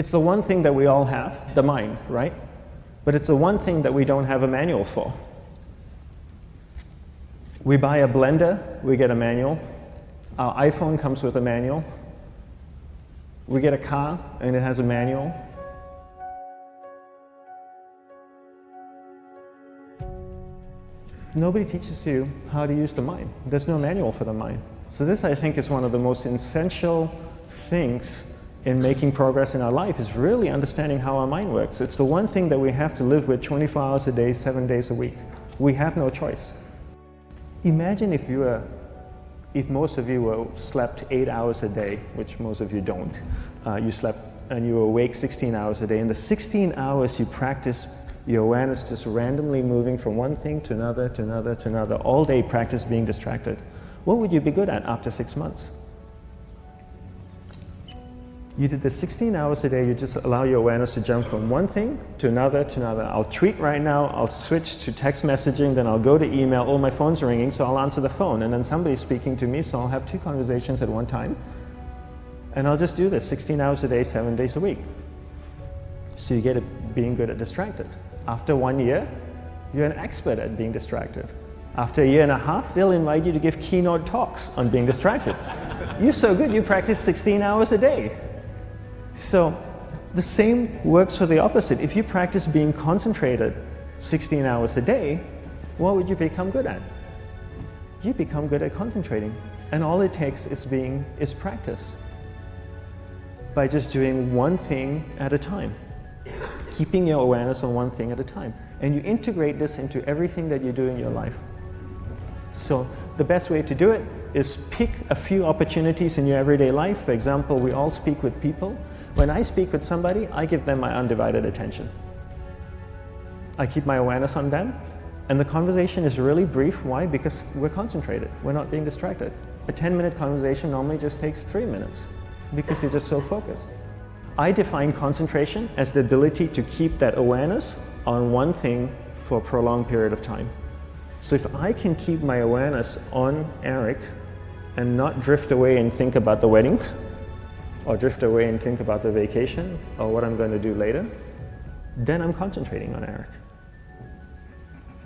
It's the one thing that we all have, the mind, right? But it's the one thing that we don't have a manual for. We buy a blender, we get a manual. Our iPhone comes with a manual. We get a car and it has a manual. Nobody teaches you how to use the mind. There's no manual for the mind. So this, I think, is one of the most essential things in making progress in our life, is really understanding how our mind works. It's the one thing that we have to live with 24 hours a day, 7 days a week. We have no choice. Imagine if most of you slept 8 hours a day, which most of you don't. You slept and you were awake 16 hours a day. In the 16 hours you practice your awareness just randomly moving from one thing to another, to another, to another. All day practice being distracted. What would you be good at after 6 months? You did the 16 hours a day, you just allow your awareness to jump from one thing to another, to another. I'll tweet right now, I'll switch to text messaging, then I'll go to email. Oh, my phone's ringing, so I'll answer the phone. And then somebody's speaking to me, so I'll have 2 conversations at one time. And I'll just do this 16 hours a day, 7 days a week. So you get it being good at distracted. After 1 year, you're an expert at being distracted. After a year and a half, they'll invite you to give keynote talks on being distracted. You're so good, you practice 16 hours a day. So the same works for the opposite. If you practice being concentrated 16 hours a day, what would you become good at? You become good at concentrating. And all it takes is practice. By just doing one thing at a time. Keeping your awareness on one thing at a time. And you integrate this into everything that you do in your life. So the best way to do it is pick a few opportunities in your everyday life. For example, we all speak with people. When I speak with somebody, I give them my undivided attention. I keep my awareness on them, and the conversation is really brief. Why? Because we're concentrated. We're not being distracted. A 10-minute conversation normally just takes 3 minutes because you're just so focused. I define concentration as the ability to keep that awareness on one thing for a prolonged period of time. So if I can keep my awareness on Eric and not drift away and think about the wedding, or drift away and think about the vacation, or what I'm going to do later, then I'm concentrating on Eric.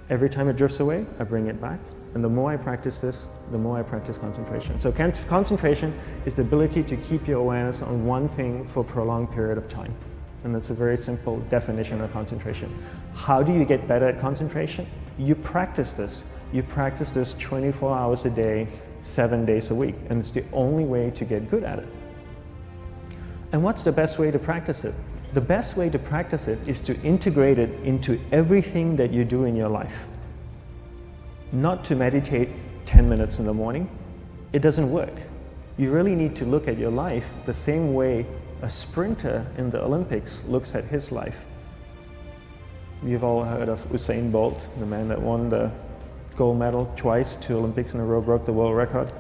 Every time it drifts away, I bring it back. And the more I practice this, the more I practice concentration. So concentration is the ability to keep your awareness on one thing for a prolonged period of time. And that's a very simple definition of concentration. How do you get better at concentration? You practice this. You practice this 24 hours a day, 7 days a week. And it's the only way to get good at it. And what's the best way to practice it? The best way to practice it is to integrate it into everything that you do in your life. Not to meditate 10 minutes in the morning. It doesn't work. You really need to look at your life the same way a sprinter in the Olympics looks at his life. You've all heard of Usain Bolt, the man that won the gold medal twice, 2 Olympics in a row, broke the world record.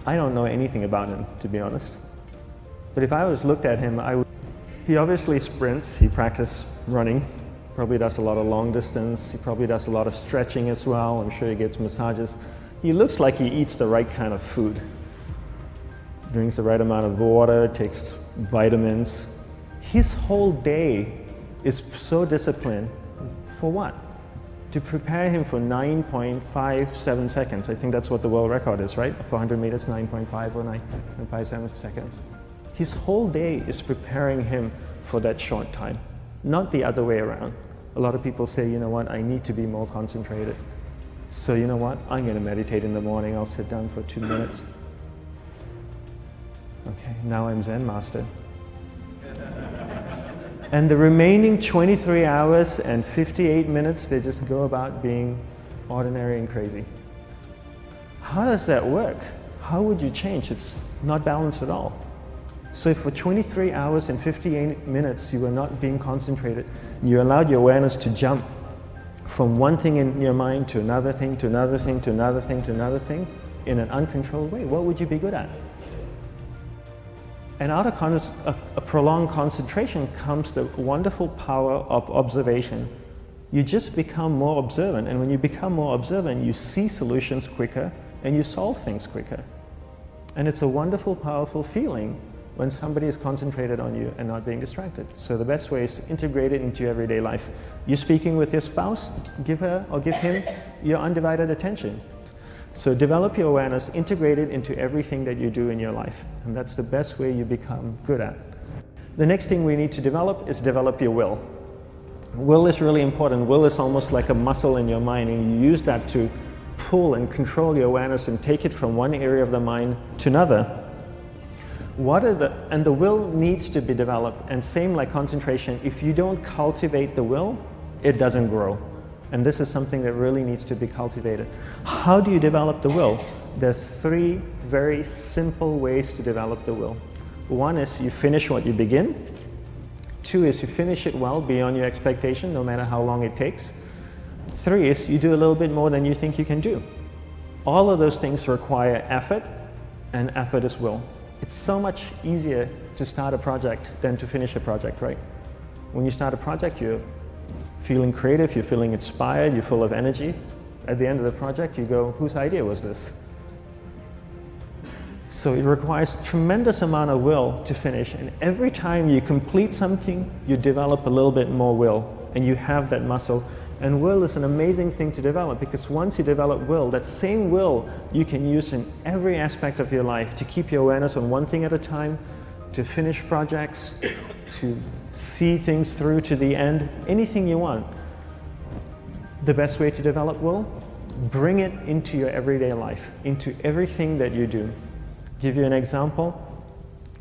I don't know anything about him, to be honest. But if I was looked at him, he obviously sprints, he practices running, probably does a lot of long distance, he probably does a lot of stretching as well, I'm sure he gets massages. He looks like he eats the right kind of food. Drinks the right amount of water, takes vitamins. His whole day is so disciplined. For what? To prepare him for 9.57 seconds. I think that's what the world record is, right? For 100 meters, 9.5 or 9.57 seconds. His whole day is preparing him for that short time, not the other way around. A lot of people say, you know what, I need to be more concentrated. So you know what, I'm going to meditate in the morning, I'll sit down for 2 minutes. Okay, now I'm Zen master. And the remaining 23 hours and 58 minutes, they just go about being ordinary and crazy. How does that work? How would you change? It's not balanced at all. So if for 23 hours and 58 minutes you were not being concentrated, you allowed your awareness to jump from one thing in your mind to another thing, to another thing, to another thing, to another thing, in an uncontrolled way, what would you be good at? And out of a prolonged concentration comes the wonderful power of observation. You just become more observant, and when you become more observant, you see solutions quicker and you solve things quicker. And it's a wonderful, powerful feeling when somebody is concentrated on you and not being distracted. So the best way is to integrate it into your everyday life. You're speaking with your spouse, give her or give him your undivided attention. So develop your awareness, integrate it into everything that you do in your life. And that's the best way you become good at. The next thing we need to develop is develop your will. Will is really important. Will is almost like a muscle in your mind, and you use that to pull and control your awareness and take it from one area of the mind to another. And the will needs to be developed, and same like concentration, if you don't cultivate the will, it doesn't grow. And this is something that really needs to be cultivated. How do you develop the will? There's 3 very simple ways to develop the will. 1 is you finish what you begin. 2 is you finish it well beyond your expectation, no matter how long it takes. 3 is you do a little bit more than you think you can do. All of those things require effort, and effort is will. It's so much easier to start a project than to finish a project, right? When you start a project, you're feeling creative, you're feeling inspired, you're full of energy. At the end of the project, you go, whose idea was this? So it requires tremendous amount of will to finish, and every time you complete something, you develop a little bit more will, and you have that muscle. And will is an amazing thing to develop, because once you develop will, that same will you can use in every aspect of your life to keep your awareness on one thing at a time, to finish projects, to see things through to the end, anything you want. The best way to develop will? Bring it into your everyday life, into everything that you do. Give you an example,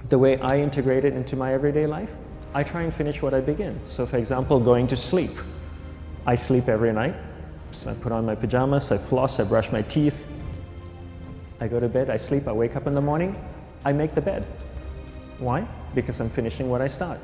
the way I integrate it into my everyday life, I try and finish what I begin. So for example, going to sleep. I sleep every night, so I put on my pajamas, I floss, I brush my teeth, I go to bed, I sleep, I wake up in the morning, I make the bed. Why? Because I'm finishing what I start.